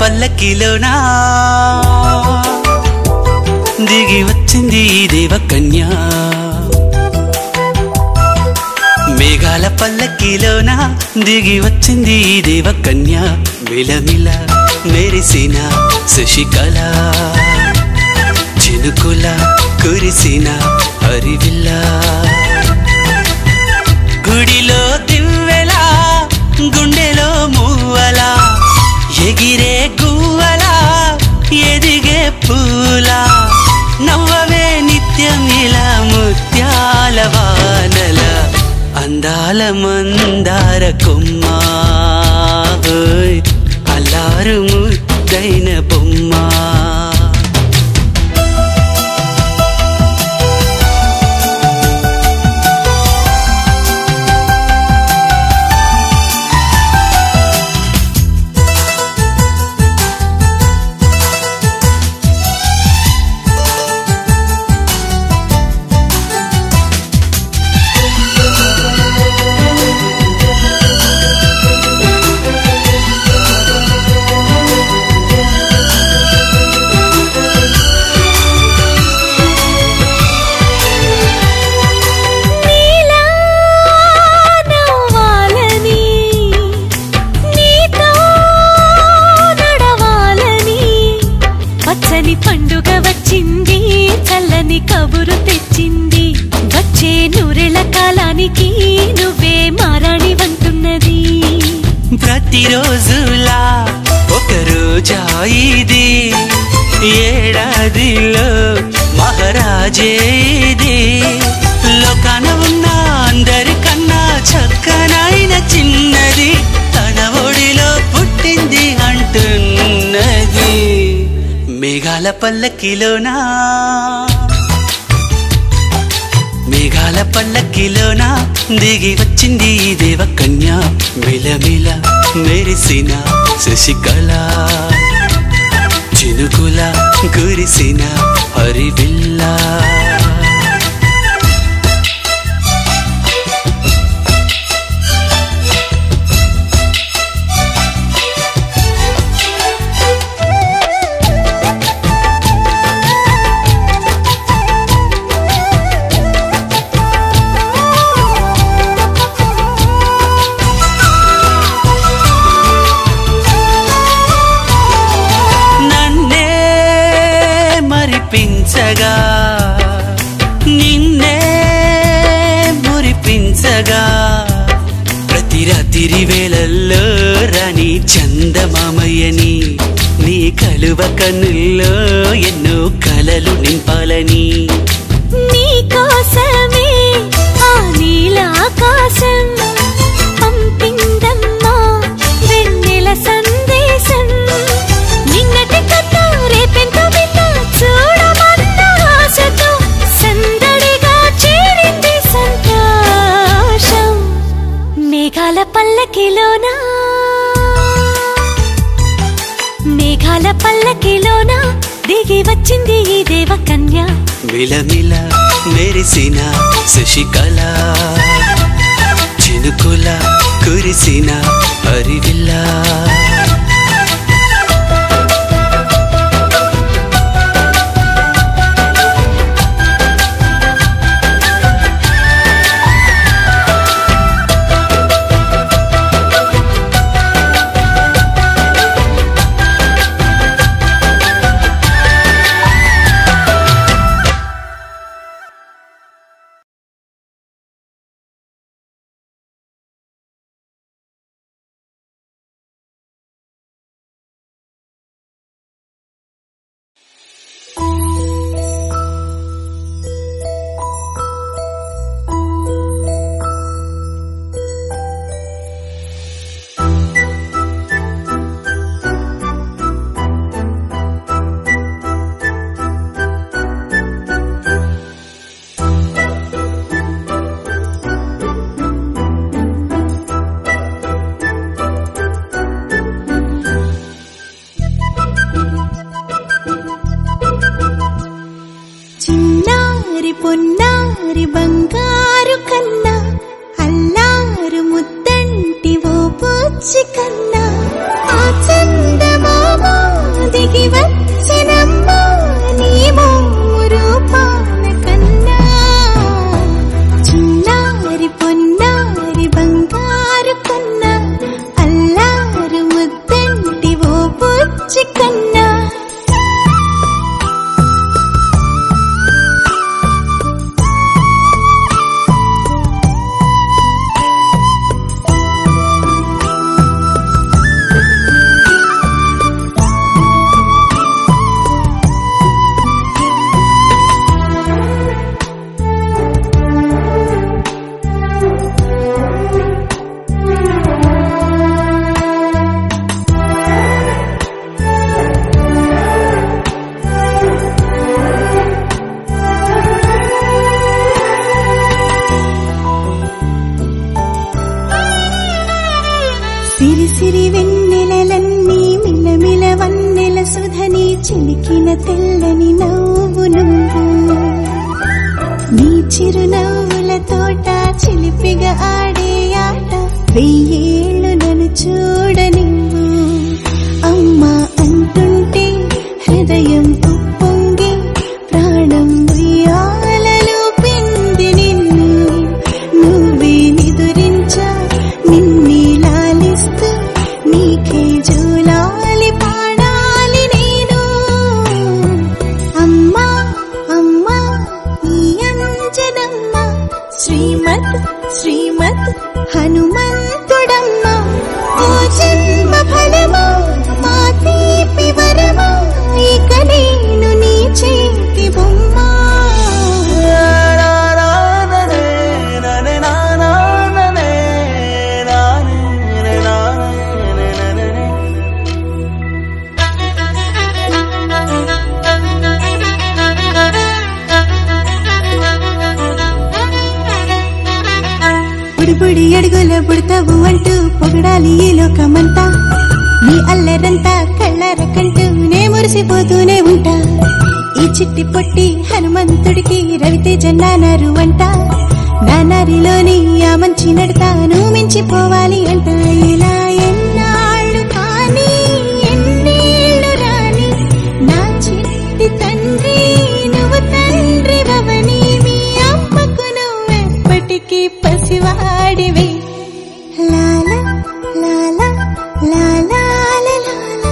పల్లకిలోనా దిగి వచ్చింది దేవకన్య మేఘాల పల్లకిలోనా దిగి వచ్చింది దేవకన్య మిలమిల మెరిసిన శశికళ చినుకుల కురిసిన హరివిల్ల గుడిలో దివ్వెలా గుండెలో మూవలా ఎగిరే గువ్వలా ఎదిగే పూలా నవ్వవే నిత్యమిలా ముత్యాల వానల అందాల మందార కొమ్మ అల్లారు ముద్దైన బొమ్మ పండుగ వచ్చింది చల్లని కబురు తెచ్చింది వచ్చే నూరెళ్ళ కాలానికి నువ్వే మారాణి వంటున్నది ప్రతిరోజులా ఒక రోజా ఇది ఏడాదిలో మహారాజే ఇది లోకాన ఉన్న అందరికన్నా చక్కనైన చిన్నది తన ఒడిలో పుట్టింది అంటున్నది మేఘాల పల్లకిలోనా మేఘాల పల్లకిలోనా దిగి వచ్చింది దేవకన్య మిలమిల మెరిసిన శశికళ చినుకుల కురిసిన హరివిల్ల పించగా నిన్నే మురిపించగా ప్రతి రాత్రి వేళల్లో రాణి చందమామయ్యని నీ కలువ కన్నుల్లో ఎన్నో కలలు నింపాలని నీ కోసమే ఆ నీలాకాశం పంపిందమ్మా వెన్నెల సందేశం నిన్నటి కథ రేపెంతో వింత చూడమన్న ఆశతో సందడిగా చేరింది సంతోషం మేఘాల పల్లకిలోనా మేఘాల పల్లకిలోనా దిగి వచ్చింది ఈ దేవకన్య మిలమిల మెరిసిన శశికళ చినుకుల కురిసిన హరివిల్ల పొన్నారి బంగారు కన్నా అల్లారు ముద్దంటి ఓ బొచ్చి కన్నా ఆ చందమామ సిరి వెన్నెలలన్నీ మిలమిల వన్నెల సుధని చిలికిన తెల్లని నవ్వు నువ్వు నీ చిరునవ్వుల తోట చిలిపిగా ఆడే ఆట వెయ్యేళ్ళు నన్ను చూడనివ్వు అమ్మా అంటుంటే హృదయం ఉప్పొంగి ప్రాణం ఉయ్యాలలో పిండి నిన్ను నువ్వే నిదురించా నిన్నే లాలిస్తూ నీకే జూలాలి పాడాలి నేను అమ్మా అమ్మా ఈ అంజనమ్మ శ్రీమత్ శ్రీమత్ హనుమంతుడమ్మ ఓ జన్మ ఫలమా మా తీపి వరమా ఇక నేను నీ చేతి బొమ్మ బుడి అడుగుల బుడతావు అంటూ పొగడాలి ఈ లోకమంతా నీ అల్లరంతా కళ్ళార కంటూ నే మురిసిపోతూనే ఉంటా ఈ చిట్టి పొట్టి హనుమంతుడికి రవితేజ నానారు అంట నానారిలోని ఆ మంచి నడతాను మించిపోవాలి అంట ఇలా ఎన్నాళ్ళు కానీ ఎన్నేళ్ళు రాని నా చిట్టి తండ్రి నువ్వు తండ్రి భవని మీ అమ్మకు నువ్వెప్పటికీ పసివాడివి లాల లాల లాల లాల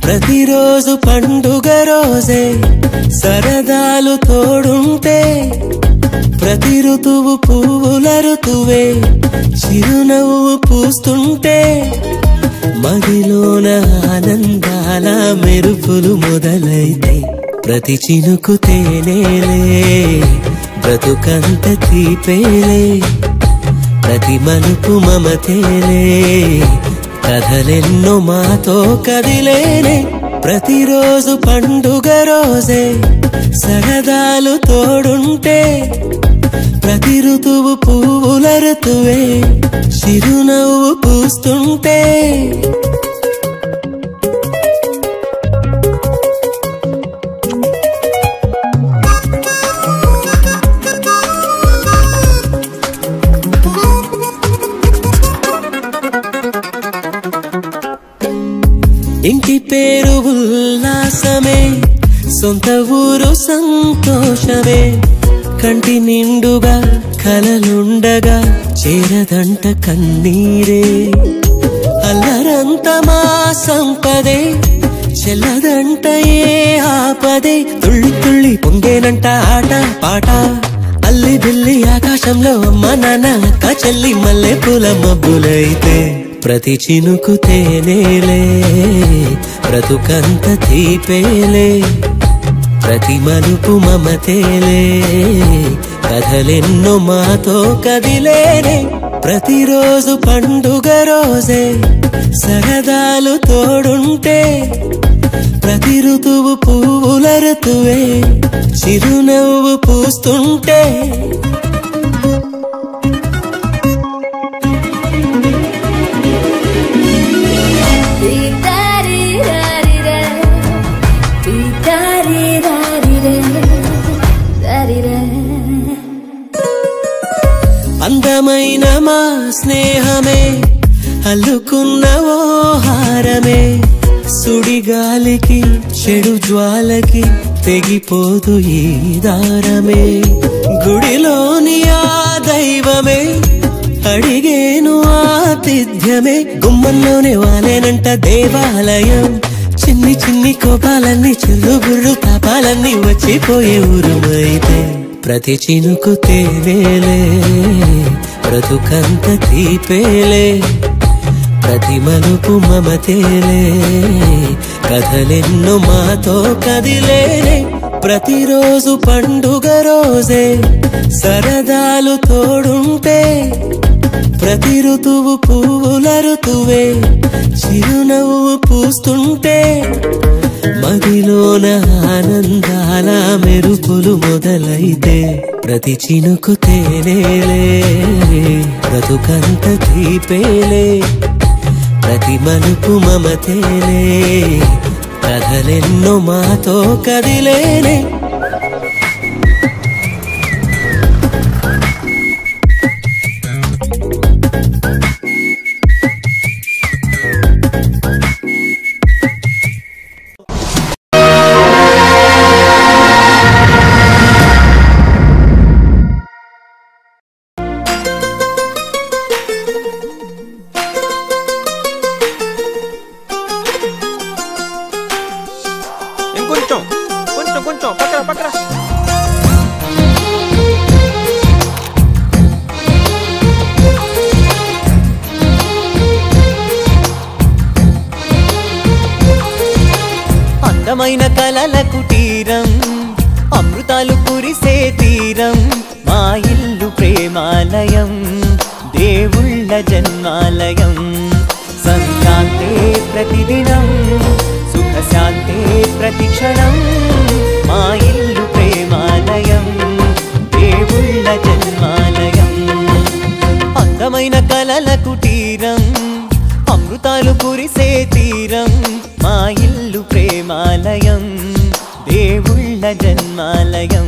ప్రతిరోజు పండుగ రోజే సరదాలు తోడుంటే ప్రతి ఋతువు పువ్వుల ఋతువే చిరునవ్వు పూస్తుంటే మదిలోన ఆనందాల మెరుపులు మొదలైతే ప్రతి చినుకు తేనేలే బ్రతుకంత తీపేలే ప్రతి మలుపు మమతేలే కథలెన్నో మాతో కదిలేనే ప్రతిరోజు పండుగ రోజే సరదాలు తోడుంటే ప్రతి ఋతువు పువ్వుల ఋతువే చిరునవ్వు పూస్తుంటే ఇంటి పేరు ఉల్లాసమే సొంత ఊరు సంతోషమే కంటి నిండుగా కలలుండగా చేరదంట కన్నీరే అల్లరంత మా సంపదే చెల్లదంట ఏ ఆపదే తుళ్ళి తుళ్ళి పొంగేనంట ఆట పాట అల్లి బిల్లి ఆకాశంలో అమ్మ నాన్న అక్క చెల్లి మల్లె పూల మబ్బులైతే ప్రతి చినుకు తేనేలే బ్రతుకంత తీపేలే ప్రతి మలుపు మమతేలే కథలెన్నో మాతో కదిలేనే ప్రతిరోజు పండుగ రోజే సరదాలు తోడుంటే ప్రతి ఋతువు పువ్వుల ఋతువే చిరునవ్వు పూస్తుంటే అందమైన మా స్నేహమే అల్లుకున్న ఓ హారమే సుడిగాలికి చెడు జ్వాలకి తెగిపోదు ఈ దారమే గుడిలోని ఆ దైవమే అడిగేను ఆతిథ్యమే గుమ్మంలోనే వాలేనంట దేవాలయం చిన్ని చిన్ని కోపాలన్నీ చిల్లుబుర్రు తాపాలన్నీ వచ్చిపోయే ఊరుమైతే ప్రతి చినుకు తేనేలే బ్రతుకంత తీపేలే ప్రతి మలుపు మమతేలే కథలెన్నో మాతో కదిలేనే ప్రతిరోజు పండుగ రోజే సరదాలు తోడుంటే ప్రతి ఋతువు పువ్వుల ఋతువే చిరునవ్వు పూస్తుంటే మదిలోన ఆనందాల మెరుపులు మొదలైతే ప్రతి చినుకు తేనేలే బ్రతుకంత తీపేలే ప్రతి మలుపు మమతేలే కథలెన్నో మాతో కదిలేనే అందమైన కలల కుటీరం అమృతాలు కురిసే తీరం మా ఇల్లు ప్రేమాలయం దేవుళ్ళ జన్మాలయం సంక్రాంతే ప్రతిదినం సుఖశాంతే ప్రతిక్షణం మా ఇల్లు ప్రేమాలయం దేవుళ్ళ జన్మాలయం అందమైన కలల కుటీరం అమృతాలు కురిసే తీరం మా ఇల్లు ప్రేమాలయం దేవుళ్ళ జన్మాలయం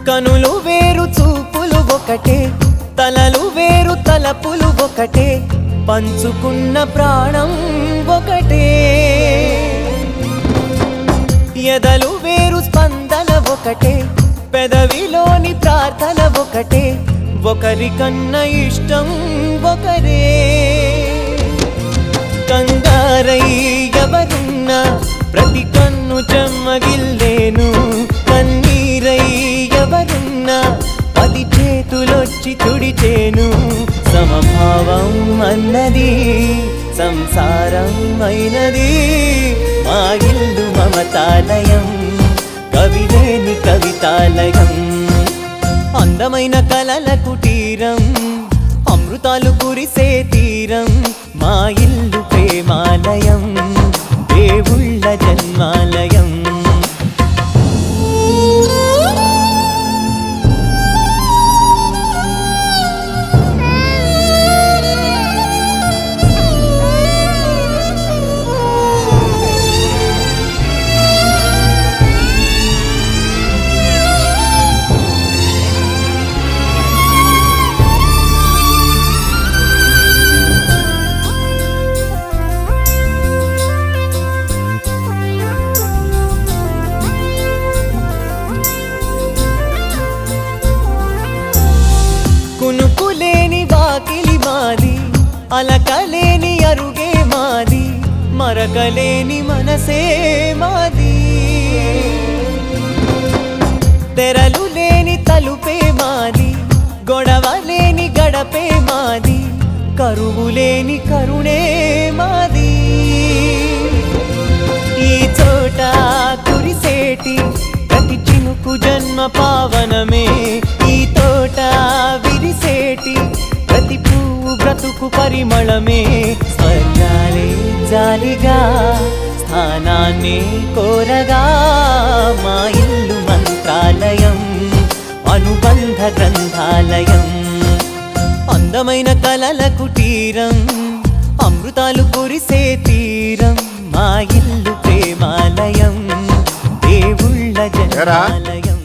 కనులు వేరు చూపులు ఒకటే తలలు వేరు తలపులు ఒకటే పంచుకున్న ప్రాణం ఒకటే ఎదలు వేరు స్పందన ఒకటే పెదవిలోని ప్రార్థన ఒకటే ఒకరికన్నా ఇష్టం ఒకరే కంగారై ఎవరున్నా ప్రతి కన్ను చెమ్మగిల్లేను కన్నీరై ఎవరున్నా పది చేతులొచ్చి తుడిచేను సమభావం అన్నది సంసారం అయినది మా ఇల్లు మమతాలయం కవిలేని కవితాలయం అందమైన కలల కుటీరం అమృతాలు కురిసే తీరం మా ఇల్లు ప్రేమాలయం దేవుళ్ళ జన్మాలయం కునుకులేని వాకిలి మాది అలకలేని అరుగే మాది మరకలేని మనసే మాది తెరలు లేని తలుపే మాది గొడవ లేని గడపే మాది కరువు లేని కరుణే మాది ఈ చోట కురిసేటి ప్రతి బ్రతుకు జన్మ పావనమే ఈ తోట విరిసేటి ప్రతి పువ్వు బ్రతుకు పరిమళమే స్వర్గాలే జాలిగా స్థానాన్ని కోరగా మా ఇల్లు మంత్రాలయం అనుబంధ గ్రంథాలయం అందమైన కలల కుటీరం అమృతాలు కురిసే తీరం మా ఇల్లు ప్రేమాలయం దేవుళ్ళ జనాలయం